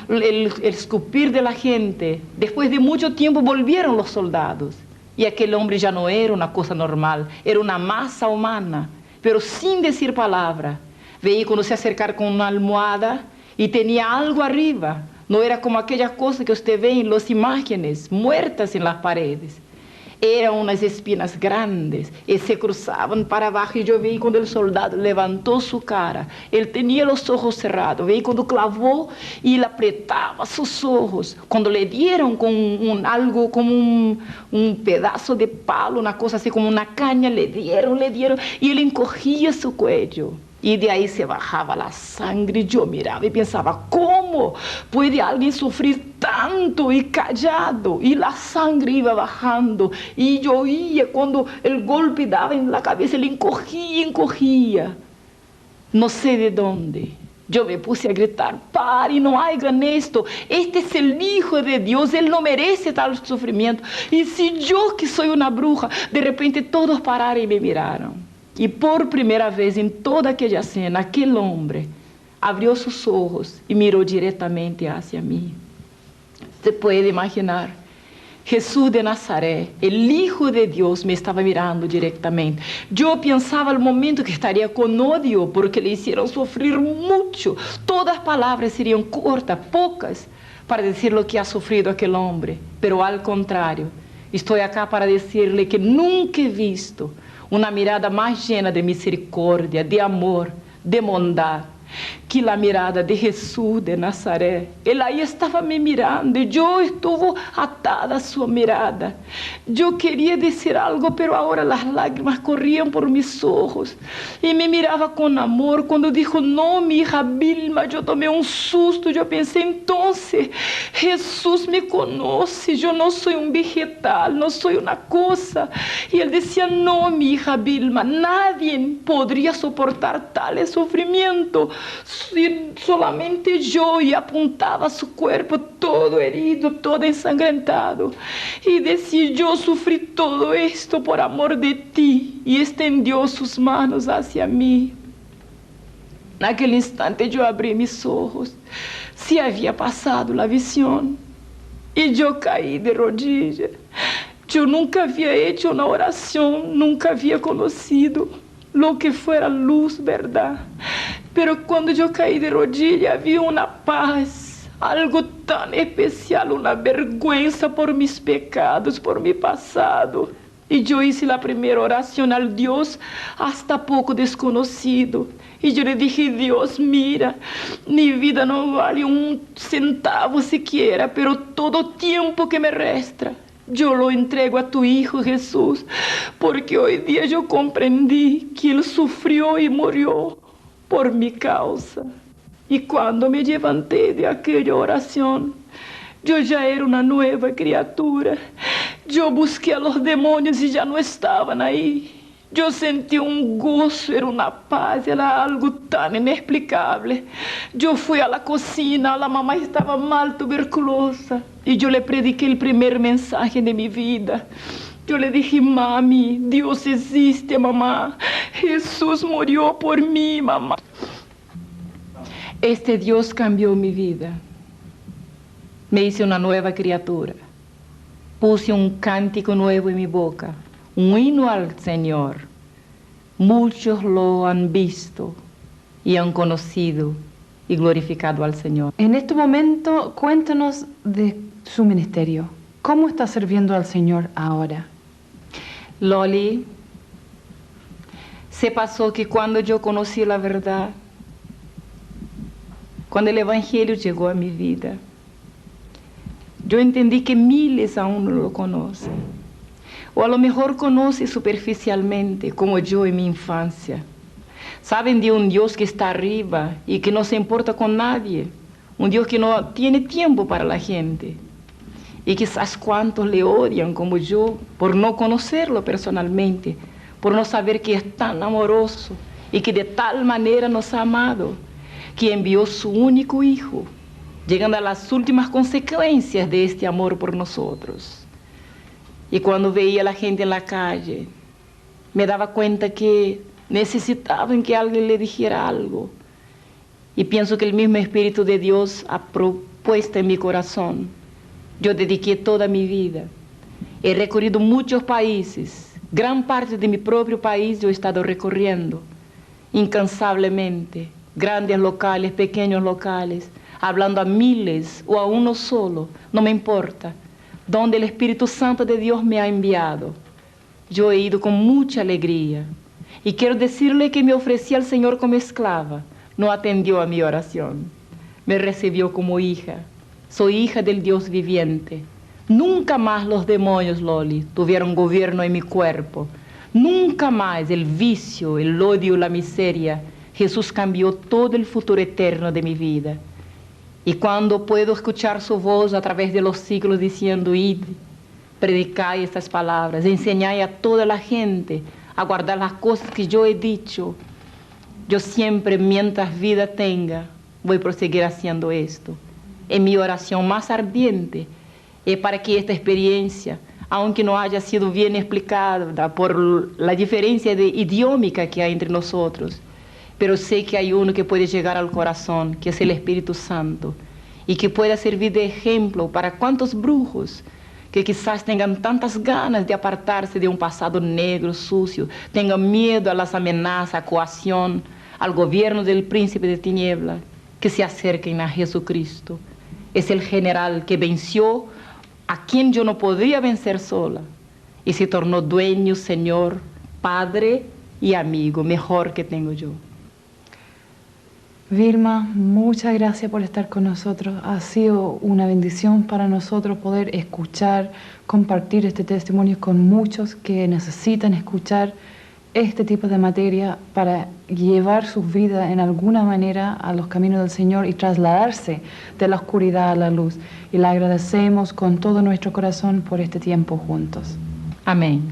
el escupir de la gente. Después de mucho tiempo volvieron los soldados, y aquel hombre ya no era una cosa normal, era una masa humana, pero sin decir palabra. Veía cuando se acercar con una almohada y tenía algo arriba. No era como aquella cosa que usted ve en las imágenes muertas en las paredes. Eran unas espinas grandes y se cruzaban para abajo. Y yo vi cuando el soldado levantó su cara, él tenía los ojos cerrados. Vi cuando clavó y le apretaba sus ojos. Cuando le dieron con algo como un pedazo de palo, una cosa así como una caña, le dieron. Y él encogía su cuello. Y de ahí se bajaba la sangre. Yo miraba y pensaba, ¿cómo puede alguien sufrir tanto y callado? Y la sangre iba bajando. Y yo oía cuando el golpe daba en la cabeza, él encogía. No sé de dónde. Yo me puse a gritar, pare, no hagan esto. Este es el Hijo de Dios, Él no merece tal sufrimiento. Y si yo, que soy una bruja, de repente todos pararon y me miraron. Y por primera vez en toda aquella escena, aquel hombre abrió sus ojos y miró directamente hacia mí. Se puede imaginar, Jesús de Nazaret, el Hijo de Dios, me estaba mirando directamente. Yo pensaba al momento que estaría con odio porque le hicieron sufrir mucho. Todas las palabras serían cortas, pocas, para decir lo que ha sufrido aquel hombre. Pero al contrario, estoy acá para decirle que nunca he visto una mirada más llena de misericordia, de amor, de bondad, que la mirada de Jesús de Nazaret. Él ahí estaba me mirando y yo estuve atada a su mirada. Yo quería decir algo, pero ahora las lágrimas corrían por mis ojos. Y me miraba con amor. Cuando dijo, no, mi hija Vilma, yo tomé un susto. Yo pensé, entonces, Jesús me conoce. Yo no soy un vegetal, no soy una cosa. Y él decía, no, mi hija Vilma, nadie podría soportar tal sufrimiento. Solamente yo, y apuntaba su cuerpo todo herido, todo ensangrentado, y decía, yo sufrí todo esto por amor de ti, y extendió sus manos hacia mí. En aquel instante yo abrí mis ojos, se había pasado la visión, y yo caí de rodillas. Yo nunca había hecho una oración, nunca había conocido lo que fuera luz, verdad. Pero cuando yo caí de rodillas, había una paz, algo tan especial, una vergüenza por mis pecados, por mi pasado. Y yo hice la primera oración al Dios hasta poco desconocido. Y yo le dije, Dios, mira, mi vida no vale un centavo siquiera, pero todo tiempo que me resta, yo lo entrego a tu Hijo Jesús, porque hoy día yo comprendí que Él sufrió y murió por mi causa. Y cuando me levanté de aquella oración, yo ya era una nueva criatura. Yo busqué a los demonios y ya no estaban ahí. Yo sentí un gozo, era una paz, era algo tan inexplicable. Yo fui a la cocina, la mamá estaba mal, tuberculosa, y yo le prediqué el primer mensaje de mi vida. Yo le dije: mami, Dios existe, mamá. Jesús murió por mí, mamá. Este Dios cambió mi vida. Me hice una nueva criatura. Puse un cántico nuevo en mi boca, un himno al Señor. Muchos lo han visto y han conocido y glorificado al Señor. En este momento, cuéntanos de su ministerio. ¿Cómo está sirviendo al Señor ahora? Loli, se pasó que cuando yo conocí la verdad, cuando el Evangelio llegó a mi vida, yo entendí que miles aún no lo conocen. O a lo mejor conocen superficialmente, como yo en mi infancia. Saben de un Dios que está arriba y que no se importa con nadie. Un Dios que no tiene tiempo para la gente. Y quizás cuántos le odian como yo por no conocerlo personalmente, por no saber que es tan amoroso y que de tal manera nos ha amado, que envió su único Hijo, llegando a las últimas consecuencias de este amor por nosotros. Y cuando veía a la gente en la calle, me daba cuenta que necesitaban que alguien le dijera algo. Y pienso que el mismo Espíritu de Dios ha propuesto en mi corazón. Yo dediqué toda mi vida. He recorrido muchos países. Gran parte de mi propio país yo he estado recorriendo incansablemente. Grandes locales, pequeños locales, hablando a miles o a uno solo, no me importa, donde el Espíritu Santo de Dios me ha enviado. Yo he ido con mucha alegría y quiero decirle que me ofrecí al Señor como esclava. No atendió a mi oración, me recibió como hija. Soy hija del Dios viviente. Nunca más los demonios, Loli, tuvieron gobierno en mi cuerpo. Nunca más el vicio, el odio, la miseria. Jesús cambió todo el futuro eterno de mi vida. Y cuando puedo escuchar su voz a través de los siglos diciendo: id, predicad estas palabras, enseñad a toda la gente a guardar las cosas que yo he dicho, yo siempre, mientras vida tenga, voy a proseguir haciendo esto. En mi oración más ardiente es para que esta experiencia, aunque no haya sido bien explicada por la diferencia de idiómica que hay entre nosotros, pero sé que hay uno que puede llegar al corazón, que es el Espíritu Santo, y que pueda servir de ejemplo para cuantos brujos que quizás tengan tantas ganas de apartarse de un pasado negro, sucio, tengan miedo a las amenazas, a coacción, al gobierno del príncipe de tinieblas, que se acerquen a Jesucristo. Es el general que venció a quien yo no podía vencer sola, y se tornó dueño, Señor, Padre y amigo, mejor que tengo yo. Vilma, muchas gracias por estar con nosotros. Ha sido una bendición para nosotros poder escuchar, compartir este testimonio con muchos que necesitan escuchar este tipo de materia para llevar sus vidas en alguna manera a los caminos del Señor y trasladarse de la oscuridad a la luz. Y le agradecemos con todo nuestro corazón por este tiempo juntos. Amén.